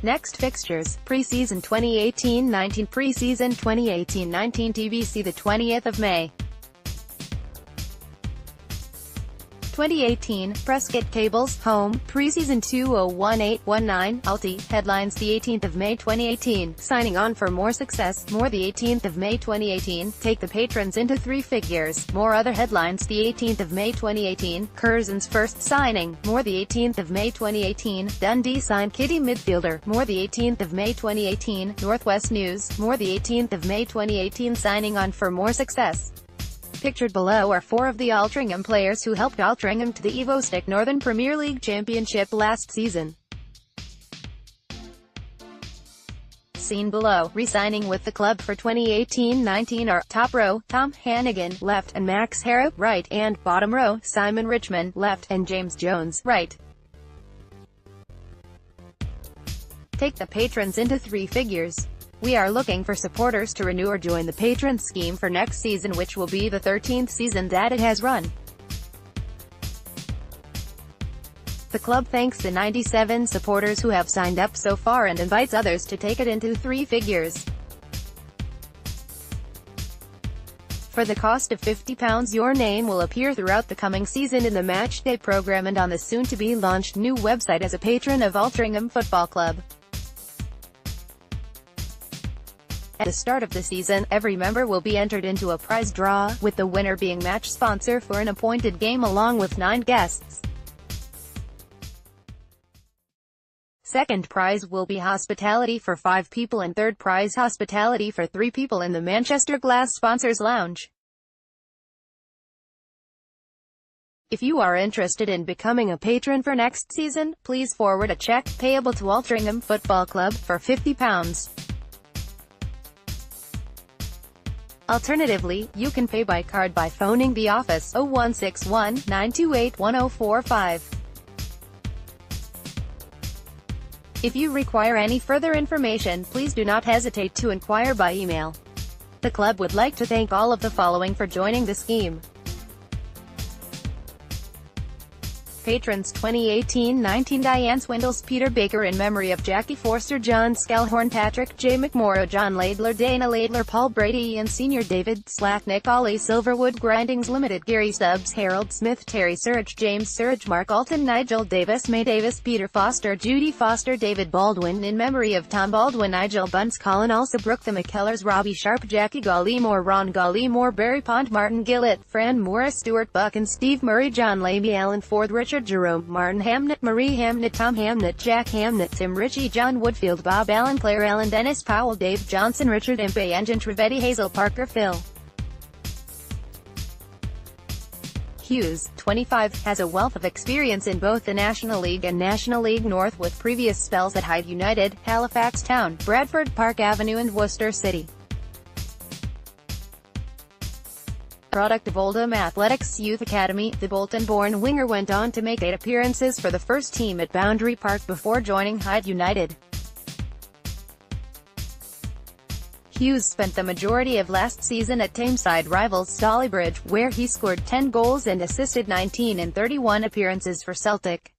Next fixtures, Preseason 2018-19 Preseason 2018-19 TBC the 20th of May. 2018, Prescott Cables, home, Preseason 2018-19, ALTY, headlines the 18th of May 2018, signing on for more success, more the 18th of May 2018, take the patrons into three figures, more other headlines the 18th of May 2018, CURZON'S first signing, more the 18th of May 2018, Dundee signed KIDDY midfielder, more the 18th of May 2018, Northwest News, more the 18th of May 2018 signing on for more success. Pictured below are four of the Altrincham players who helped Altrincham to the Evostic Northern Premier League Championship last season. Seen below, re-signing with the club for 2018-19 are, top row, Tom Hannigan, left, and Max Harrop, right, and, bottom row, Simon Richmond, left, and James Jones, right. Take the patrons into three figures. We are looking for supporters to renew or join the patron scheme for next season, which will be the 13th season that it has run. The club thanks the 97 supporters who have signed up so far and invites others to take it into three figures. For the cost of £50, your name will appear throughout the coming season in the matchday program and on the soon-to-be-launched new website as a patron of Altrincham Football Club. At the start of the season, every member will be entered into a prize draw, with the winner being match sponsor for an appointed game along with 9 guests. Second prize will be hospitality for 5 people and third prize hospitality for 3 people in the Manchester Glass Sponsors Lounge. If you are interested in becoming a patron for next season, please forward a check, payable to Altrincham Football Club, for £50. Alternatively, you can pay by card by phoning the office 0161 928 1045. If you require any further information, please do not hesitate to inquire by email. The club would like to thank all of the following for joining the scheme. Patrons 2018-19 Diane Swindles, Peter Baker in memory of Jackie Forster, John Scalhorn, Patrick J. McMorrow, John Laidler, Dana Laidler, Paul Brady, Ian Sr., David Slack, Nick Ollie, Silverwood Grindings Limited, Gary Stubbs, Harold Smith, Terry Surge, James Surge, Mark Alton, Nigel Davis, May Davis, Peter Foster, Judy Foster, David Baldwin in memory of Tom Baldwin, Nigel Bunce, Colin Alsabrook, The McKellers, Robbie Sharp, Jackie Gallimore, Ron Gallimore, Barry Pond, Martin Gillett, Fran Morris, Stuart Buck and Steve Murray, John Lamy, Alan Ford, Richard Jerome, Martin Hamnett, Marie Hamnett, Tom Hamnett, Jack Hamnett, Tim Ritchie, John Woodfield, Bob Allen, Claire Allen, Dennis Powell, Dave Johnson, Richard Impey, Engine Trivedi, Hazel Parker, Phil Hughes, 25, has a wealth of experience in both the National League and National League North, with previous spells at Hyde United, Halifax Town, Bradford, Park Avenue and Worcester City. Product of Oldham Athletics Youth Academy, the Bolton-born winger went on to make 8 appearances for the first team at Boundary Park before joining Hyde United. Hughes spent the majority of last season at Tameside rivals Stalybridge, where he scored 10 goals and assisted 19 in 31 appearances for Celtic.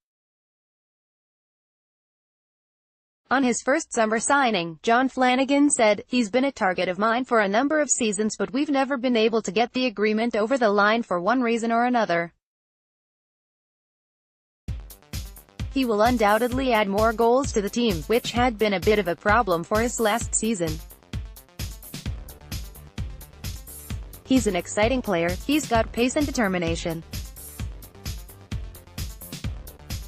On his first summer signing, John Flanagan said, "He's been a target of mine for a number of seasons, but we've never been able to get the agreement over the line for one reason or another. He will undoubtedly add more goals to the team, which had been a bit of a problem for us last season. He's an exciting player, he's got pace and determination."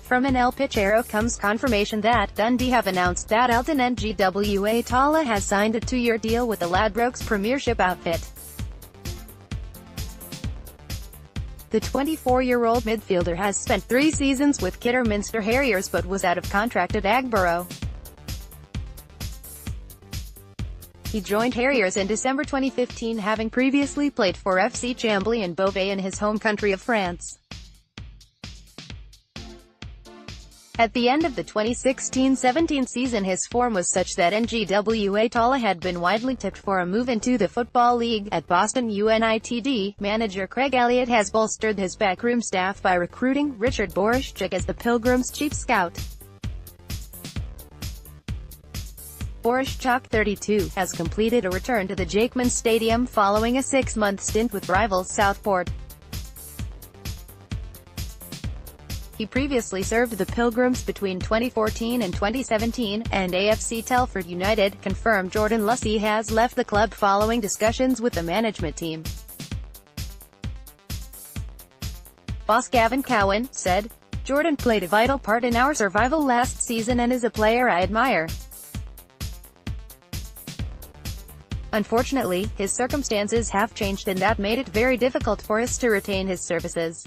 From an El Pichero comes confirmation that Dundee have announced that Elton Ngwa Tala has signed a 2-year deal with the Ladbrokes Premiership outfit. The 24-year-old midfielder has spent 3 seasons with Kidderminster Harriers but was out of contract at Agborough. He joined Harriers in December 2015, having previously played for FC Chambly and Beauvais in his home country of France. At the end of the 2016-17 season, his form was such that Ngwa Tala had been widely tipped for a move into the Football League. At Boston United, manager Craig Elliott has bolstered his backroom staff by recruiting Richard Borishchuk as the Pilgrims' chief scout. Boryschuk, 32, has completed a return to the Jakeman Stadium following a 6-month stint with rivals Southport. He previously served the Pilgrims between 2014 and 2017, and AFC Telford United confirmed Jordan Lucy has left the club following discussions with the management team. Boss Gavin Cowan said, "Jordan played a vital part in our survival last season and is a player I admire. Unfortunately, his circumstances have changed and that made it very difficult for us to retain his services."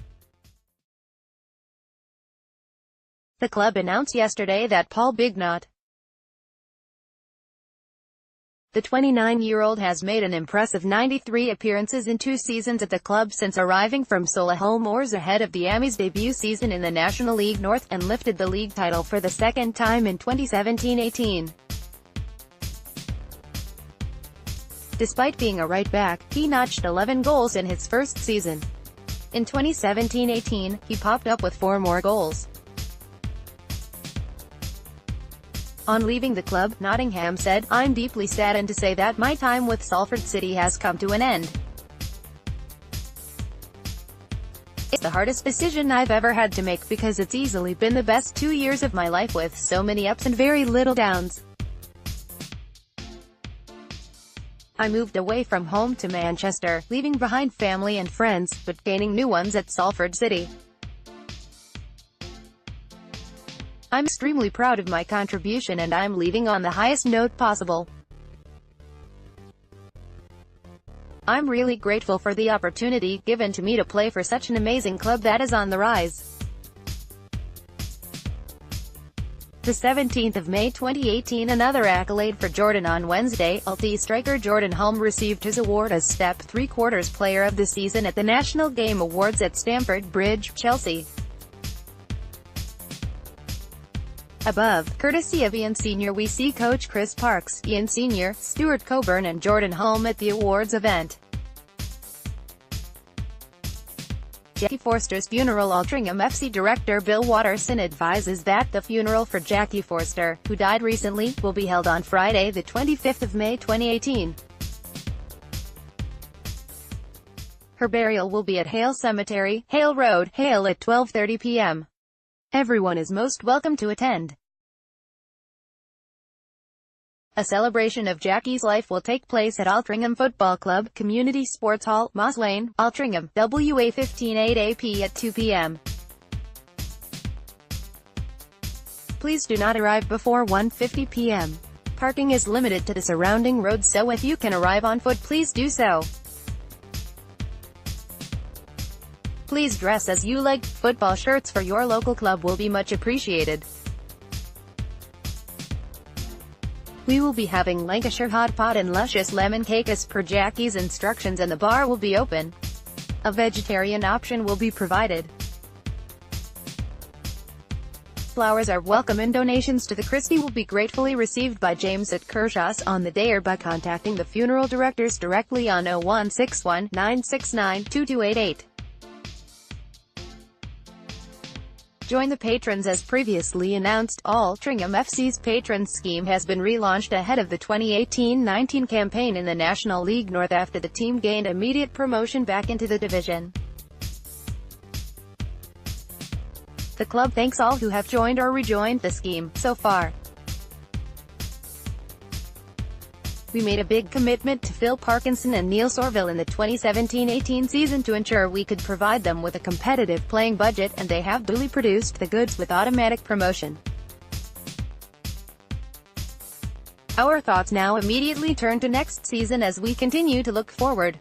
The club announced yesterday that Paul Bignot, the 29-year-old, has made an impressive 93 appearances in 2 seasons at the club since arriving from Solihull Moors ahead of the Amis' debut season in the National League North, and lifted the league title for the second time in 2017-18. Despite being a right back, he notched 11 goals in his first season. In 2017-18, he popped up with 4 more goals. On leaving the club, Nottingham said, "I'm deeply saddened to say that my time with Salford City has come to an end. It's the hardest decision I've ever had to make because it's easily been the best 2 years of my life with so many ups and very little downs. I moved away from home to Manchester, leaving behind family and friends, but gaining new ones at Salford City. I'm extremely proud of my contribution and I'm leaving on the highest note possible. I'm really grateful for the opportunity given to me to play for such an amazing club that is on the rise." The 17th of May 2018, another accolade for Jordan. On Wednesday, ALTY striker Jordan Hulme received his award as Step 3/4 Player of the Season at the National Game Awards at Stamford Bridge, Chelsea. Above, courtesy of Ian Sr., we see Coach Chris Parkes, Ian Sr., Stuart Coburn and Jordan Hulme at the awards event. Jackie Forster's funeral. Altrincham FC director Bill Watterson advises that the funeral for Jackie Forster, who died recently, will be held on Friday, the 25th of May 2018. Her burial will be at Hale Cemetery, Hale Road, Hale at 12:30 p.m. Everyone is most welcome to attend. A celebration of Jackie's life will take place at Altrincham Football Club, Community Sports Hall, Moss Lane, Altrincham, WA 158AP at 2 p.m. Please do not arrive before 1:50 p.m. Parking is limited to the surrounding roads, so if you can arrive on foot, please do so. Please dress as you like. Football shirts for your local club will be much appreciated. We will be having Lancashire hot pot and luscious lemon cake as per Jackie's instructions, and the bar will be open. A vegetarian option will be provided. Flowers are welcome and donations to the Christie will be gratefully received by James at CURZON'S on the day or by contacting the funeral directors directly on 0161 969 2288. Join the patrons. As previously announced, Altrincham FC's Patrons scheme has been relaunched ahead of the 2018-19 campaign in the National League North after the team gained immediate promotion back into the division. The club thanks all who have joined or rejoined the scheme so far. We made a big commitment to Phil Parkinson and Neil Sorville in the 2017-18 season to ensure we could provide them with a competitive playing budget, and they have duly produced the goods with automatic promotion. Our thoughts now immediately turn to next season as we continue to look forward.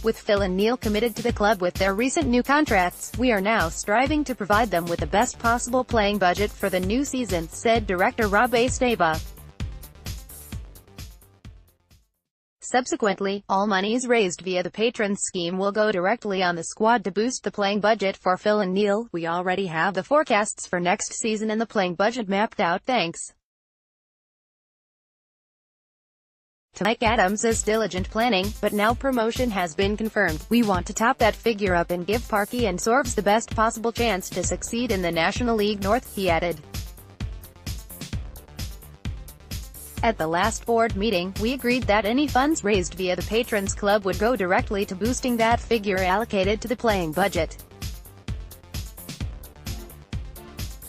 With Phil and Neil committed to the club with their recent new contracts, we are now striving to provide them with the best possible playing budget for the new season, said director Rob Esteba. Subsequently, all monies raised via the Patrons scheme will go directly on the squad to boost the playing budget for Phil and Neil. We already have the forecasts for next season and the playing budget mapped out thanks to Mike Adams' diligent planning, but now promotion has been confirmed. We want to top that figure up and give Parky and Sorvs the best possible chance to succeed in the National League North, he added. At the last board meeting, we agreed that any funds raised via the Patrons Club would go directly to boosting that figure allocated to the playing budget.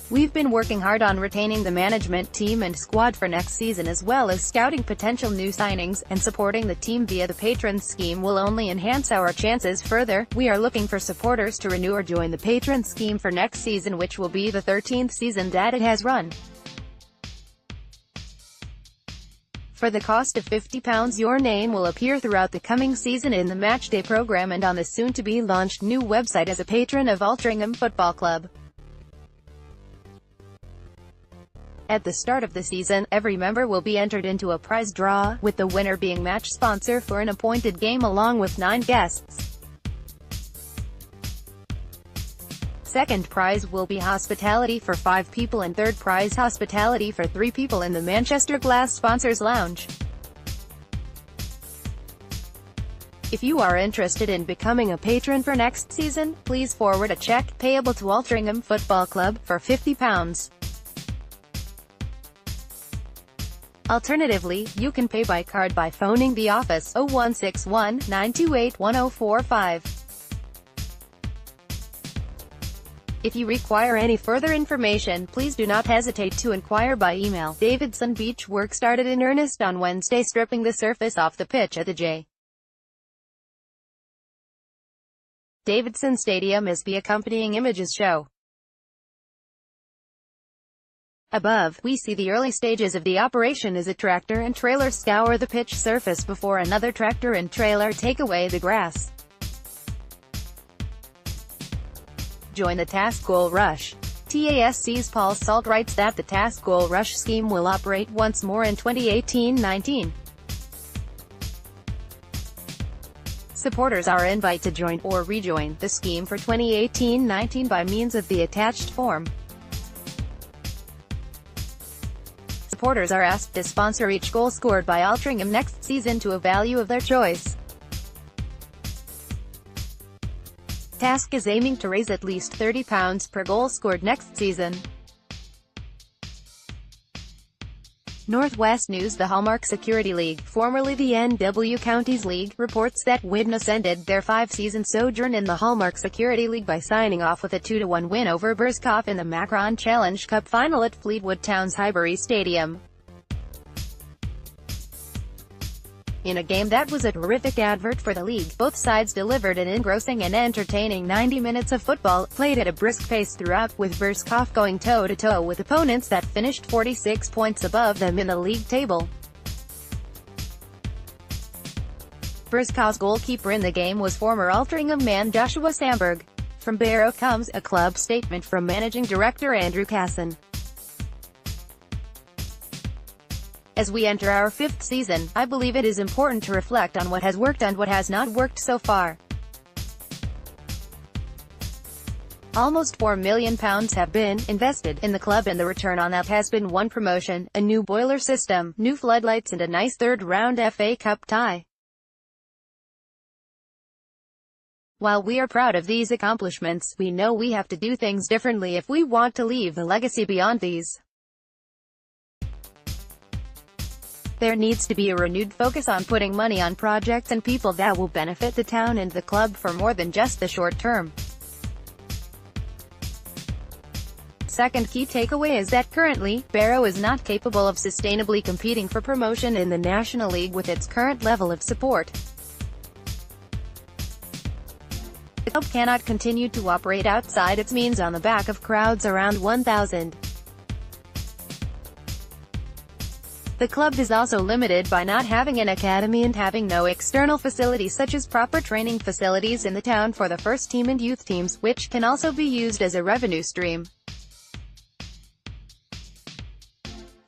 We've been working hard on retaining the management team and squad for next season, as well as scouting potential new signings, and supporting the team via the Patrons scheme will only enhance our chances further. We are looking for supporters to renew or join the Patrons scheme for next season, which will be the 13th season that it has run. For the cost of £50, your name will appear throughout the coming season in the Matchday program and on the soon-to-be-launched new website as a patron of Altrincham Football Club. At the start of the season, every member will be entered into a prize draw, with the winner being match sponsor for an appointed game along with 9 guests. Second prize will be hospitality for 5 people and third prize hospitality for 3 people in the Manchester Glass Sponsors Lounge. If you are interested in becoming a patron for next season, please forward a check, payable to Altrincham Football Club, for £50. Alternatively, you can pay by card by phoning the office 0161 928 1045. If you require any further information, please do not hesitate to inquire by email. Davidson Beach work started in earnest on Wednesday, stripping the surface off the pitch at the J. Davidson Stadium, as the accompanying images show. Above, we see the early stages of the operation as a tractor and trailer scour the pitch surface before another tractor and trailer take away the grass. Join the Task Goal Rush. TASC's Paul Salt writes that the Task Goal Rush scheme will operate once more in 2018-19. Supporters are invited to join, or rejoin, the scheme for 2018-19 by means of the attached form. Supporters are asked to sponsor each goal scored by Altrincham next season to a value of their choice. Task is aiming to raise at least £30 per goal scored next season. Northwest News. The Hallmark Security League, formerly the NW Counties League, reports that Widnes ended their 5-season sojourn in the Hallmark Security League by signing off with a 2-1 win over PRESCOT in the Macron Challenge Cup final at Fleetwood Town's Highbury Stadium. In a game that was a terrific advert for the league, both sides delivered an engrossing and entertaining 90 minutes of football, played at a brisk pace throughout, with PRESCOT going toe-to-toe with opponents that finished 46 points above them in the league table. PRESCOT's goalkeeper in the game was former Altrincham man Joshua Sandberg. From Barrow comes a club statement from Managing Director Andrew Casson. As we enter our 5th season, I believe it is important to reflect on what has worked and what has not worked so far. Almost £4 million have been invested in the club, and the return on that has been 1 promotion, a new boiler system, new floodlights and a nice third-round FA Cup tie. While we are proud of these accomplishments, we know we have to do things differently if we want to leave a legacy beyond these. There needs to be a renewed focus on putting money on projects and people that will benefit the town and the club for more than just the short term. Second key takeaway is that currently, Barrow is not capable of sustainably competing for promotion in the National League with its current level of support. The club cannot continue to operate outside its means on the back of crowds around 1,000. The club is also limited by not having an academy and having no external facilities such as proper training facilities in the town for the first team and youth teams, which can also be used as a revenue stream.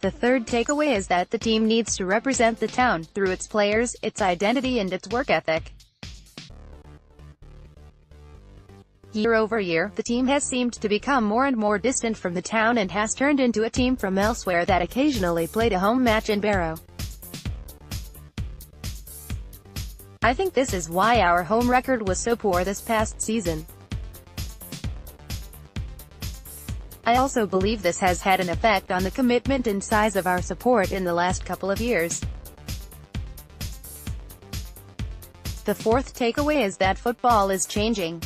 The third takeaway is that the team needs to represent the town, through its players, its identity and its work ethic. Year over year, the team has seemed to become more and more distant from the town and has turned into a team from elsewhere that occasionally played a home match in Barrow. I think this is why our home record was so poor this past season. I also believe this has had an effect on the commitment and size of our support in the last couple of years. The fourth takeaway is that football is changing.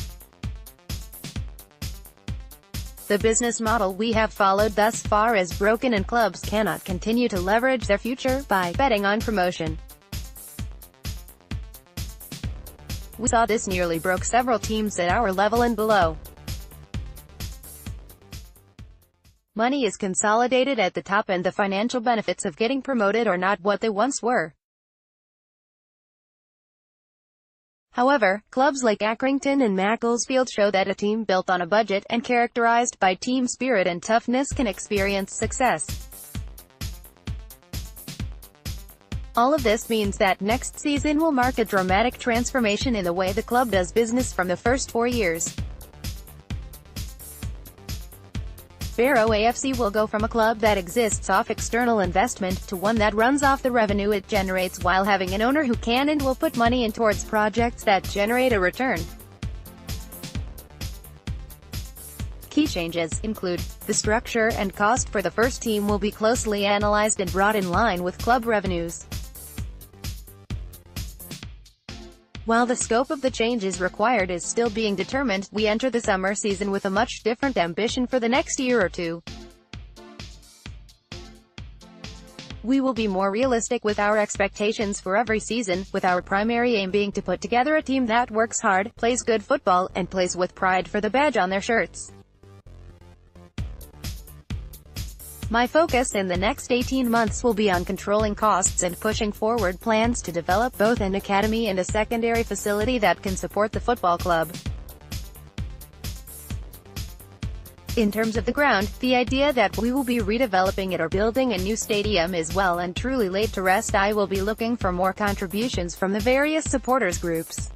The business model we have followed thus far is broken and clubs cannot continue to leverage their future by betting on promotion. We saw this nearly broke several teams at our level and below. Money is consolidated at the top and the financial benefits of getting promoted are not what they once were. However, clubs like Accrington and Macclesfield show that a team built on a budget and characterized by team spirit and toughness can experience success. All of this means that next season will mark a dramatic transformation in the way the club does business from the first 4 years. Barrow AFC will go from a club that exists off external investment to one that runs off the revenue it generates while having an owner who can and will put money in towards projects that generate a return. Key changes include, the structure and cost for the first team will be closely analyzed and brought in line with club revenues. While the scope of the changes required is still being determined, we enter the summer season with a much different ambition for the next year or two. We will be more realistic with our expectations for every season, with our primary aim being to put together a team that works hard, plays good football, and plays with pride for the badge on their shirts. My focus in the next 18 months will be on controlling costs and pushing forward plans to develop both an academy and a secondary facility that can support the football club. In terms of the ground, the idea that we will be redeveloping it or building a new stadium is well and truly laid to rest. I will be looking for more contributions from the various supporters groups.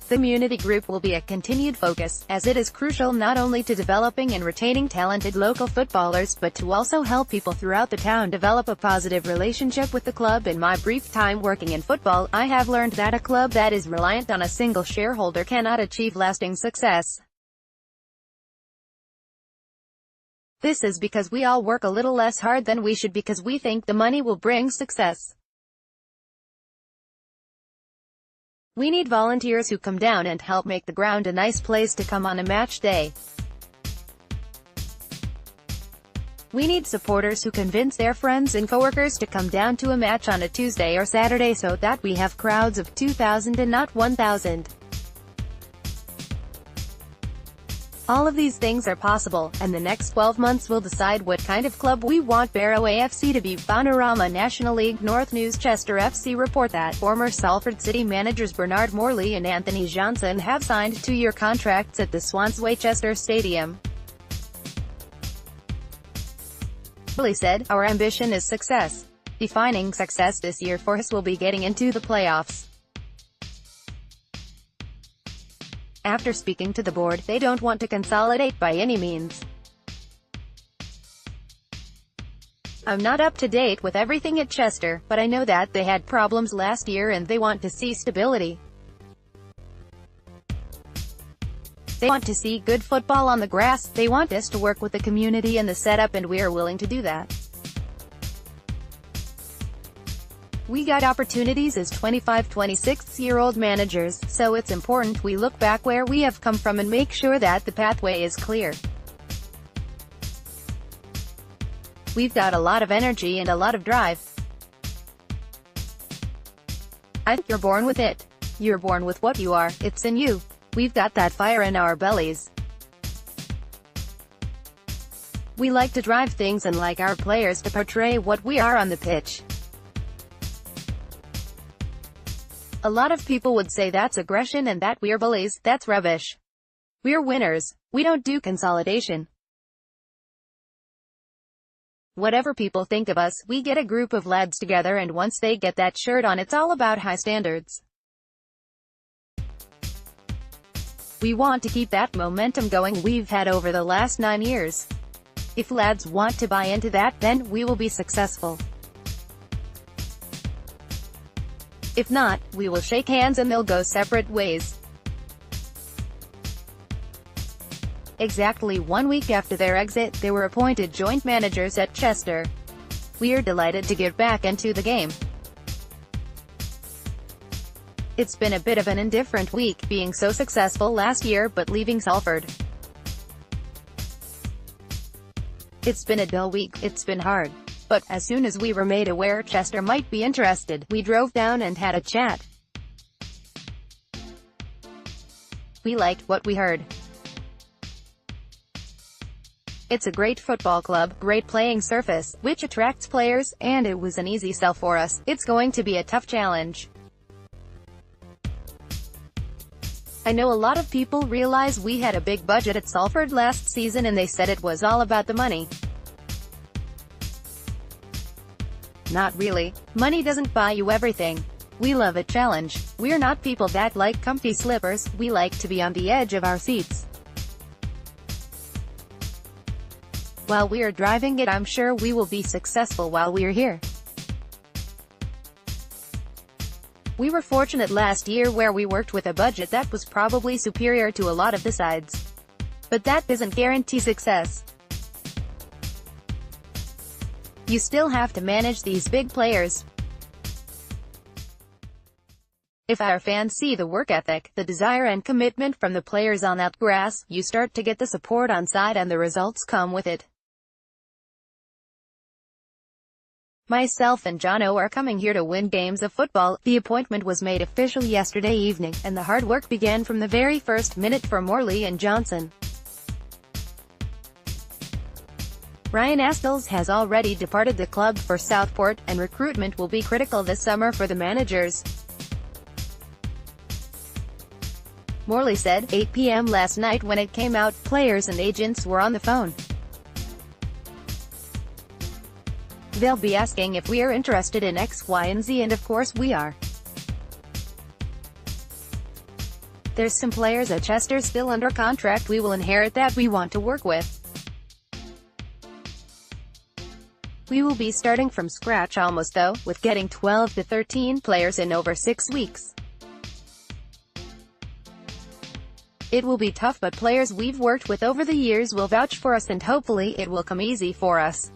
The community group will be a continued focus, as it is crucial not only to developing and retaining talented local footballers but to also help people throughout the town develop a positive relationship with the club. In my brief time working in football, I have learned that a club that is reliant on a single shareholder cannot achieve lasting success. This is because we all work a little less hard than we should because we think the money will bring success. We need volunteers who come down and help make the ground a nice place to come on a match day. We need supporters who convince their friends and coworkers to come down to a match on a Tuesday or Saturday so that we have crowds of 2,000 and not 1,000. All of these things are possible, and the next 12 months will decide what kind of club we want Barrow AFC to be. Panorama National League North News. Chester FC report that former Salford City managers Bernard Morley and Anthony Johnson have signed 2-year contracts at the Swansea Chester Stadium. Morley said, "Our ambition is success. Defining success this year for us will be getting into the playoffs." After speaking to the board, they don't want to consolidate by any means. "I'm not up to date with everything at Chester, but I know that they had problems last year and they want to see stability. They want to see good football on the grass. They want us to work with the community and the setup, and we are willing to do that. We got opportunities as 25, 26-year-old managers, so it's important we look back where we have come from and make sure that the pathway is clear. We've got a lot of energy and a lot of drive. I think you're born with it. You're born with what you are. It's in you. We've got that fire in our bellies. We like to drive things and like our players to portray what we are on the pitch. A lot of people would say that's aggression and that we're bullies. That's rubbish. We're winners. We don't do consolidation. Whatever people think of us, we get a group of lads together, and once they get that shirt on, it's all about high standards. We want to keep that momentum going we've had over the last 9 years. If lads want to buy into that, then we will be successful. If not, we will shake hands and they'll go separate ways. Exactly 1 week after their exit, they were appointed joint managers at Chester. "We're delighted to get back into the game. It's been a bit of an indifferent week, being so successful last year but leaving Salford. It's been a dull week, it's been hard. But, as soon as we were made aware Chester might be interested, we drove down and had a chat. We liked what we heard. It's a great football club, great playing surface, which attracts players, and it was an easy sell for us. It's going to be a tough challenge. I know a lot of people realize we had a big budget at Salford last season and they said it was all about the money. Not really. Money doesn't buy you everything. We love a challenge. We're not people that like comfy slippers, we like to be on the edge of our seats. While we're driving it, I'm sure we will be successful while we're here. We were fortunate last year where we worked with a budget that was probably superior to a lot of the sides. But that doesn't guarantee success. You still have to manage these big players. If our fans see the work ethic, the desire and commitment from the players on that grass, you start to get the support on side and the results come with it. Myself and Jono are coming here to win games of football. The appointment was made official yesterday evening, and the hard work began from the very first minute for Morley and Johnson. Ryan Astills has already departed the club for Southport, and recruitment will be critical this summer for the managers. Morley said, 8 p.m. last night when it came out, players and agents were on the phone. They'll be asking if we are interested in X, Y, and Z, and of course we are. There's some players at Chester still under contract we will inherit that we want to work with. We will be starting from scratch almost though, with getting 12 to 13 players in over 6 weeks. It will be tough, but players we've worked with over the years will vouch for us and hopefully it will come easy for us.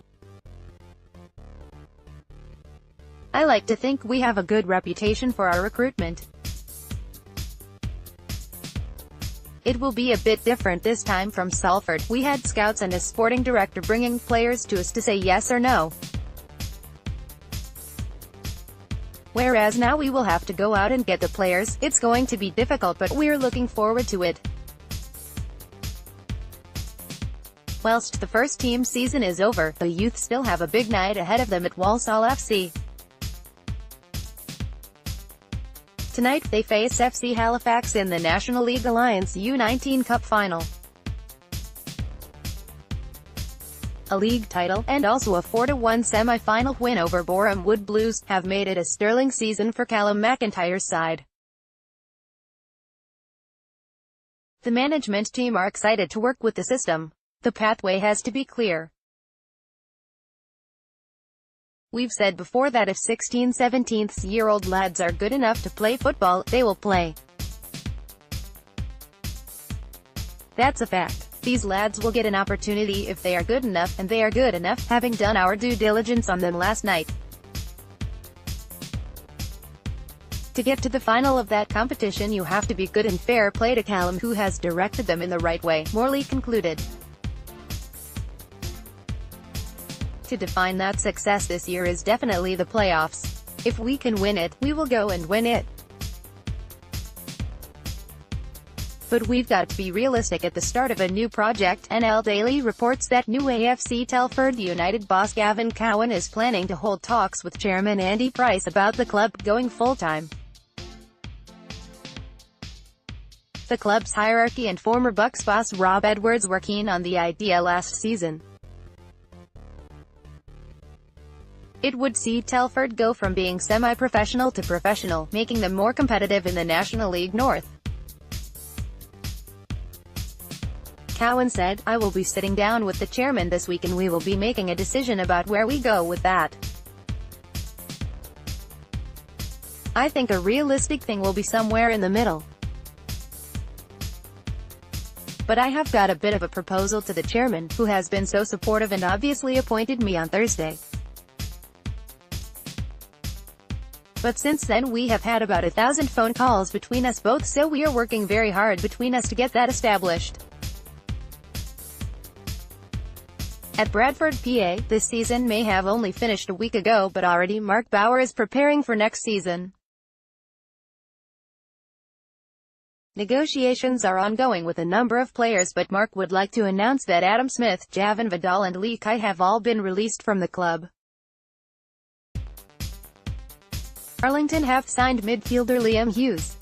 I like to think we have a good reputation for our recruitment. It will be a bit different this time from Salford. We had scouts and a sporting director bringing players to us to say yes or no. Whereas now we will have to go out and get the players. It's going to be difficult, but we're looking forward to it. Whilst the first team season is over, the youth still have a big night ahead of them at Walsall FC. Tonight, they face FC Halifax in the National League Alliance U19 Cup Final. A league title, and also a 4-1 semi-final win over Boreham Wood Blues, have made it a sterling season for Callum McIntyre's side. The management team are excited to work with the system. The pathway has to be clear. We've said before that if 16-17-year-old lads are good enough to play football, they will play. That's a fact. These lads will get an opportunity if they are good enough, and they are good enough, having done our due diligence on them last night. To get to the final of that competition you have to be good and fair play to Callum, who has directed them in the right way, Morley concluded. To define that success this year is definitely the playoffs. If we can win it, we will go and win it. But we've got to be realistic at the start of a new project. NL Daily reports that new AFC Telford United boss Gavin Cowan is planning to hold talks with chairman Andy Price about the club going full-time. The club's hierarchy and former Bucks boss Rob Edwards were keen on the idea last season. It would see Telford go from being semi-professional to professional, making them more competitive in the National League North. Cowan said, "I will be sitting down with the chairman this week and we will be making a decision about where we go with that. I think a realistic thing will be somewhere in the middle. But I have got a bit of a proposal to the chairman, who has been so supportive and obviously appointed me on Thursday. But since then we have had about 1,000 phone calls between us both, so we are working very hard between us to get that established. At Bradford, PA, this season may have only finished a week ago, but already Mark Bauer is preparing for next season. Negotiations are ongoing with a number of players, but Mark would like to announce that Adam Smith, Javan Vidal and Lee Kai have all been released from the club. Arlington have signed midfielder Liam Hughes.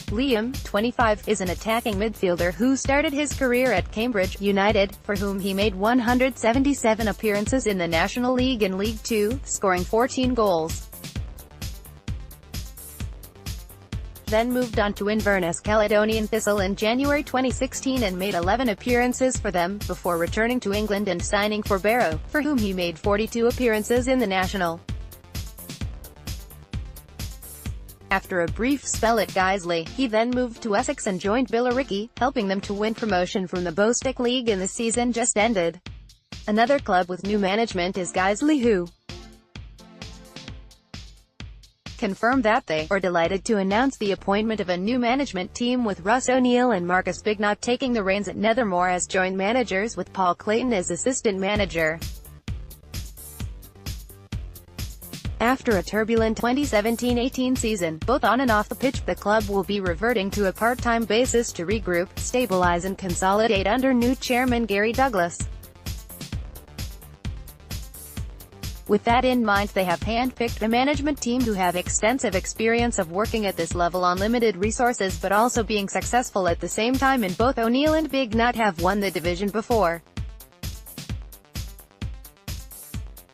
Liam, 25, is an attacking midfielder who started his career at Cambridge United, for whom he made 177 appearances in the National League and League Two, scoring 14 goals. Then moved on to Inverness Caledonian Thistle in January 2016 and made 11 appearances for them, before returning to England and signing for Barrow, for whom he made 42 appearances in the National. After a brief spell at Guiseley, he then moved to Essex and joined Billericay, helping them to win promotion from the Bostik League in the season just ended. Another club with new management is Guiseley, who confirmed that they are delighted to announce the appointment of a new management team with Russ O'Neill and Marcus Bignot taking the reins at Nethermore as joint managers, with Paul Clayton as assistant manager. After a turbulent 2017-18 season, both on and off the pitch, the club will be reverting to a part-time basis to regroup, stabilize and consolidate under new chairman Gary Douglas. With that in mind, they have hand-picked a management team who have extensive experience of working at this level on limited resources but also being successful at the same time, and both O'Neill and Bignot have won the division before.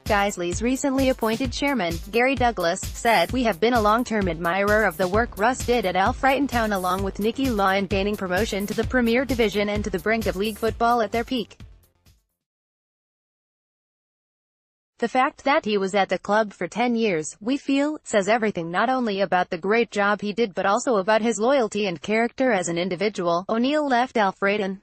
Guiseley's recently appointed chairman, Gary Douglas, said, "We have been a long-term admirer of the work Russ did at Altrincham along with Nicky Law in gaining promotion to the Premier Division and to the brink of league football at their peak. The fact that he was at the club for 10 years, we feel, says everything not only about the great job he did but also about his loyalty and character as an individual." O'Neill left Altrincham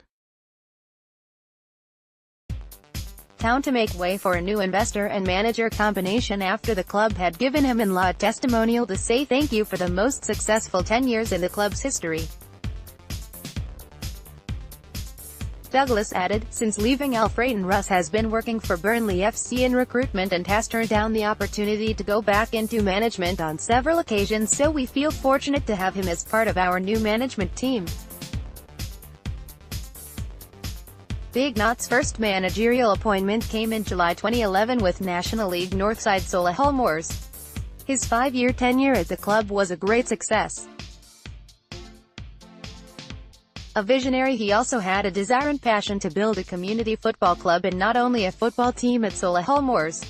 town to make way for a new investor and manager combination after the club had given him in law a testimonial to say thank you for the most successful 10 years in the club's history. Douglas added, "Since leaving Altrincham, Russ has been working for Burnley FC in recruitment and has turned down the opportunity to go back into management on several occasions, so we feel fortunate to have him as part of our new management team." Bignot's first managerial appointment came in July 2011 with National League North side Solihull Moors. His 5-year tenure at the club was a great success. A visionary, he also had a desire and passion to build a community football club and not only a football team at Solihull Moors.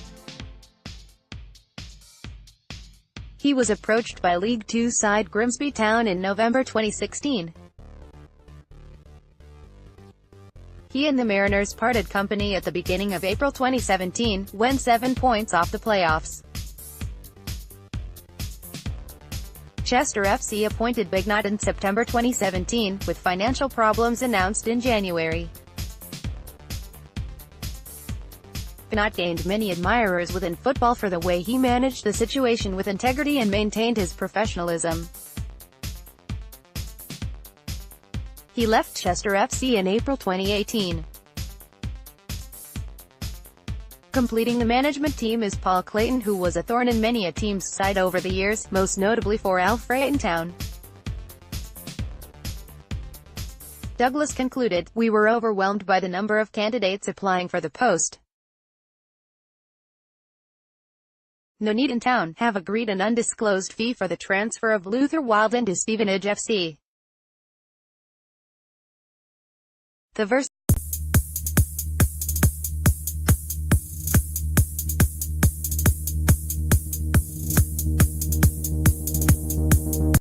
He was approached by League Two side Grimsby Town in November 2016. He and the Mariners parted company at the beginning of April 2017, when 7 points off the playoffs. Chester FC appointed Bignot in September 2017, with financial problems announced in January. Bignot gained many admirers within football for the way he managed the situation with integrity and maintained his professionalism. He left Chester FC in April 2018. Completing the management team is Paul Clayton, who was a thorn in many a team's side over the years, most notably for Altrincham. Douglas concluded, "We were overwhelmed by the number of candidates applying for the post. Nuneaton Town have agreed an undisclosed fee for the transfer of Luther Wildon to Stevenage FC." The verse